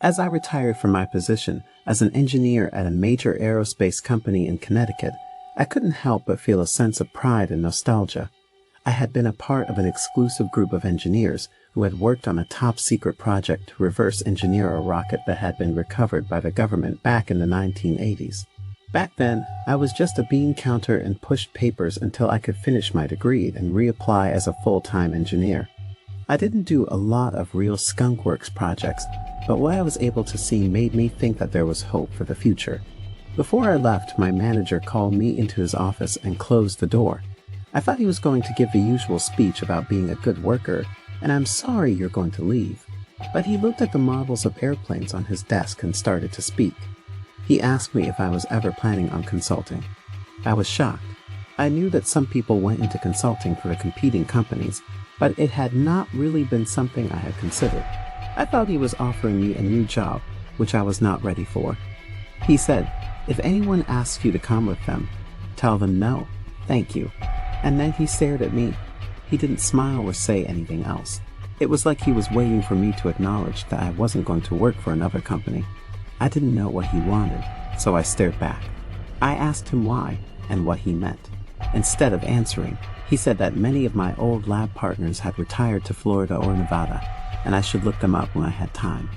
As I retired from my position as an engineer at a major aerospace company in Connecticut, I couldn't help but feel a sense of pride and nostalgia. I had been a part of an exclusive group of engineers who had worked on a top-secret project to reverse engineer a rocket that had been recovered by the government back in the 1980s. Back then, I was just a bean counter and pushed papers until I could finish my degree and reapply as a full-time engineer. I didn't do a lot of real skunkworks projects, but what I was able to see made me think that there was hope for the future. Before I left, my manager called me into his office and closed the door. I thought he was going to give the usual speech about being a good worker, and I'm sorry you're going to leave. But he looked at the models of airplanes on his desk and started to speak. He asked me if I was ever planning on consulting. I was shocked. I knew that some people went into consulting for the competing companies, but it had not really been something I had considered. I thought he was offering me a new job, which I was not ready for. He said, "If anyone asks you to come with them, tell them no, thank you." And then he stared at me. He didn't smile or say anything else. It was like he was waiting for me to acknowledge that I wasn't going to work for another company. I didn't know what he wanted, so I stared back. I asked him why and what he meant. Instead of answering, he said that many of my old lab partners had retired to Florida or Nevada, and I should look them up when I had time.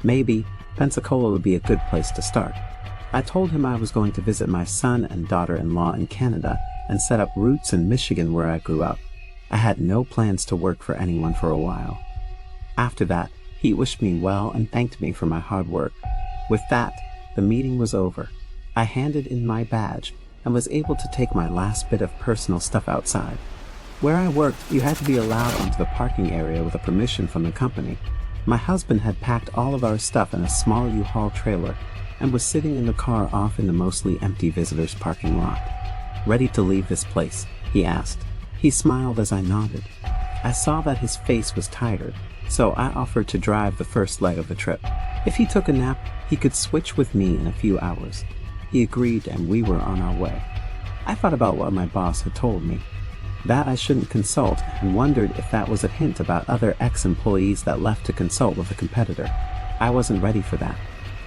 Maybe Pensacola would be a good place to start. I told him I was going to visit my son and daughter-in-law in Canada and set up roots in Michigan where I grew up. I had no plans to work for anyone for a while. After that, he wished me well and thanked me for my hard work. With that, the meeting was over. I handed in my badge and was able to take my last bit of personal stuff outside. Where I worked, you had to be allowed onto the parking area with a permission from the company. My husband had packed all of our stuff in a small U-Haul trailer and was sitting in the car off in the mostly empty visitors parking lot. "Ready to leave this place?" he asked. He smiled as I nodded. I saw that his face was tired, so I offered to drive the first leg of the trip. If he took a nap, he could switch with me in a few hours. He agreed and we were on our way. I thought about what my boss had told me, that I shouldn't consult, and wondered if that was a hint about other ex-employees that left to consult with a competitor. I wasn't ready for that.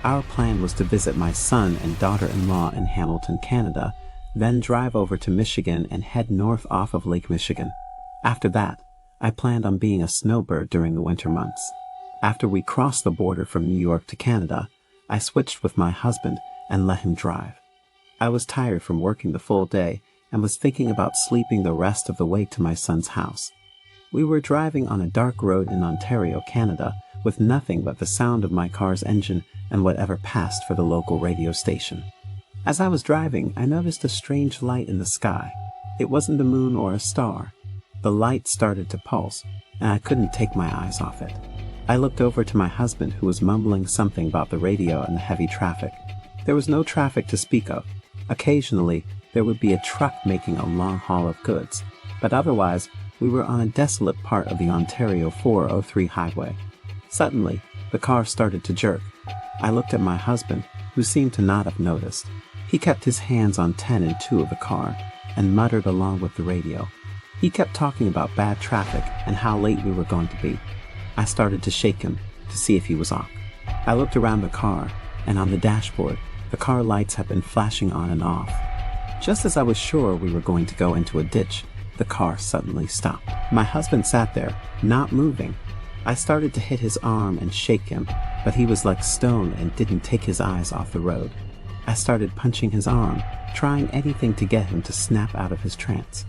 Our plan was to visit my son and daughter-in-law in Hamilton, Canada, then drive over to Michigan and head north off of Lake Michigan. After that, I planned on being a snowbird during the winter months. After we crossed the border from New York to Canada, I switched with my husband and let him drive. I was tired from working the full day and was thinking about sleeping the rest of the way to my son's house. We were driving on a dark road in Ontario, Canada, with nothing but the sound of my car's engine and whatever passed for the local radio station. As I was driving, I noticed a strange light in the sky. It wasn't the moon or a star. The light started to pulse, and I couldn't take my eyes off it. I looked over to my husband, who was mumbling something about the radio and the heavy traffic. There was no traffic to speak of. Occasionally, there would be a truck making a long haul of goods, but otherwise, we were on a desolate part of the Ontario 403 highway. Suddenly, the car started to jerk. I looked at my husband, who seemed to not have noticed. He kept his hands on 10 and 2 of the car and muttered along with the radio. He kept talking about bad traffic and how late we were going to be. I started to shake him to see if he was off. I looked around the car, and on the dashboard, the car lights had been flashing on and off. Just as I was sure we were going to go into a ditch, the car suddenly stopped. My husband sat there, not moving. I started to hit his arm and shake him, but he was like stone and didn't take his eyes off the road. I started punching his arm, trying anything to get him to snap out of his trance.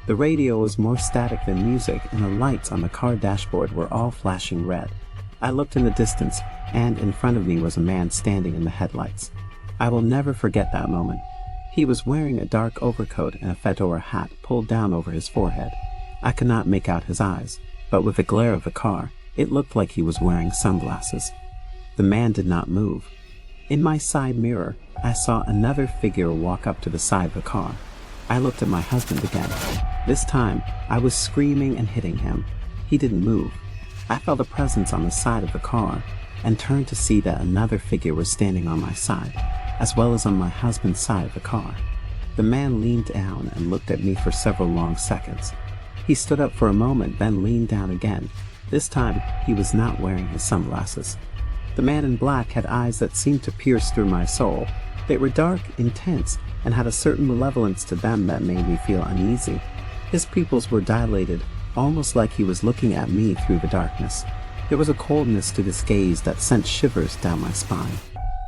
The radio was more static than music, and the lights on the car dashboard were all flashing red. I looked in the distance, and in front of me was a man standing in the headlights. I will never forget that moment. He was wearing a dark overcoat and a fedora hat pulled down over his forehead. I could not make out his eyes, but with the glare of the car, it looked like he was wearing sunglasses. The man did not move. In my side mirror, I saw another figure walk up to the side of the car. I looked at my husband again. This time, I was screaming and hitting him. He didn't move. I felt a presence on the side of the car and turned to see that another figure was standing on my side, as well as on my husband's side of the car. The man leaned down and looked at me for several long seconds. He stood up for a moment, then leaned down again. This time, he was not wearing his sunglasses. The man in black had eyes that seemed to pierce through my soul. They were dark, intense, and had a certain malevolence to them that made me feel uneasy. His pupils were dilated, almost like he was looking at me through the darkness. There was a coldness to this gaze that sent shivers down my spine.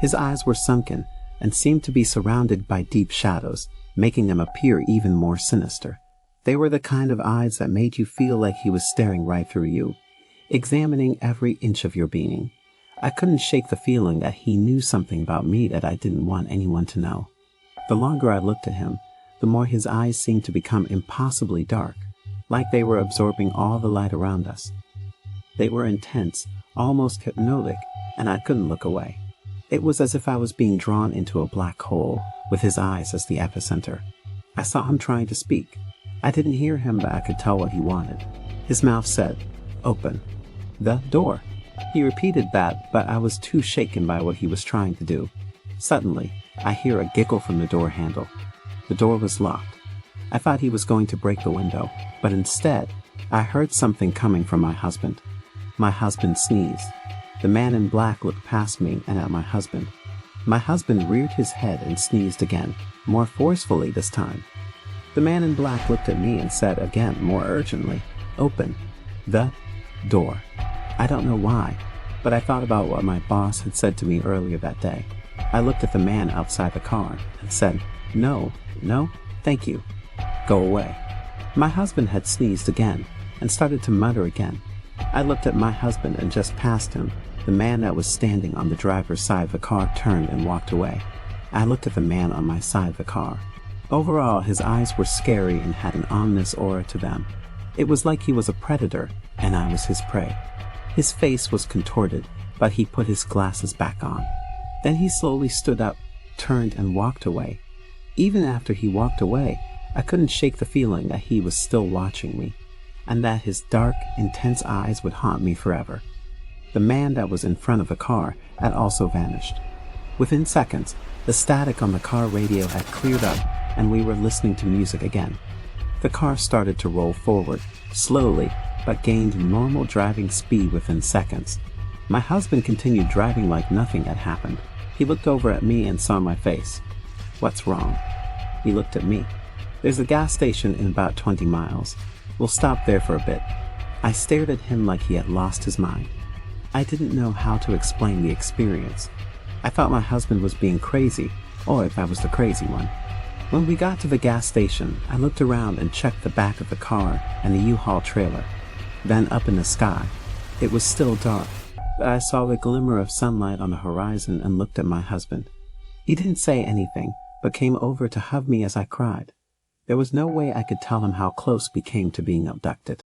His eyes were sunken and seemed to be surrounded by deep shadows, making them appear even more sinister. They were the kind of eyes that made you feel like he was staring right through you, examining every inch of your being. I couldn't shake the feeling that he knew something about me that I didn't want anyone to know. The longer I looked at him, the more his eyes seemed to become impossibly dark, like they were absorbing all the light around us. They were intense, almost hypnotic, and I couldn't look away. It was as if I was being drawn into a black hole, with his eyes as the epicenter. I saw him trying to speak. I didn't hear him, but I could tell what he wanted. His mouth said, "Open the door." He repeated that, but I was too shaken by what he was trying to do. Suddenly, I hear a giggle from the door handle. The door was locked. I thought he was going to break the window, but instead, I heard something coming from my husband. My husband sneezed. The man in black looked past me and at my husband. My husband reared his head and sneezed again, more forcefully this time. The man in black looked at me and said again, more urgently, "Open the door." I don't know why, but I thought about what my boss had said to me earlier that day. I looked at the man outside the car and said, "No, thank you. Go away." My husband had sneezed again and started to mutter again. I looked at my husband and just past him, the man that was standing on the driver's side of the car turned and walked away. I looked at the man on my side of the car. Overall, his eyes were scary and had an ominous aura to them. It was like he was a predator and I was his prey. His face was contorted, but he put his glasses back on. Then he slowly stood up, turned and walked away. Even after he walked away, I couldn't shake the feeling that he was still watching me, and that his dark, intense eyes would haunt me forever. The man that was in front of the car had also vanished. Within seconds, the static on the car radio had cleared up and we were listening to music again. The car started to roll forward, slowly, but gained normal driving speed within seconds. My husband continued driving like nothing had happened. He looked over at me and saw my face. "What's wrong?" He looked at me. "There's a gas station in about 20 miles. We'll stop there for a bit." I stared at him like he had lost his mind. I didn't know how to explain the experience. I thought my husband was being crazy, or if I was the crazy one. When we got to the gas station, I looked around and checked the back of the car and the U-Haul trailer. Then up in the sky. It was still dark, but I saw the glimmer of sunlight on the horizon and looked at my husband. He didn't say anything, but came over to hug me as I cried. There was no way I could tell him how close we came to being abducted.